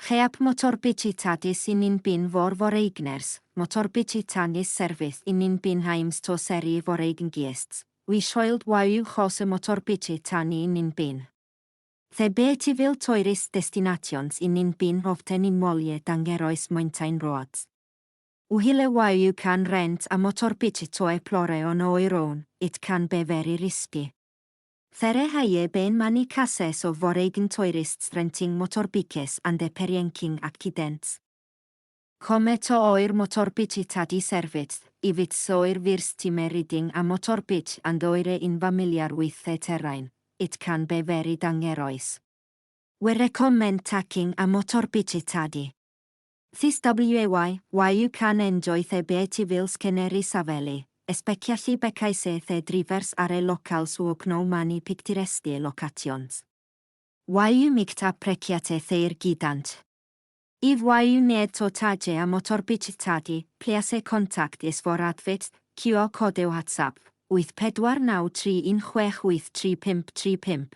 Cheap Motorbike tadis in Ninh Binh foreigners, Motorbike tanis service in Ninh Binh heims to seri foreigngiests, we shoiled waiu chos y Motorbike tani in Ninh Binh. The beautiful tourist destinations in Ninh Binh often in molie dangeroes mountain roads. Uhile while you can rent a motorbike to explore on your own, it can be very risky. There have been many cases of foreign tourists renting motorbikes and experiencing accidents. Come to oir motorbike tadi service, if it's oir first time riding a motorbike and oire unfamiliar with the terrain, it can be very dangerous. We recommend taking a motorbike tadi. This why you can enjoy the beautiful scenery savely, especially because the drivers are locals who know many picturesque locations. Why you might appreciate their guidance. If why you need to take a motorbike tadi, please contact us for advice, QR code WhatsApp, with 493 with 3535.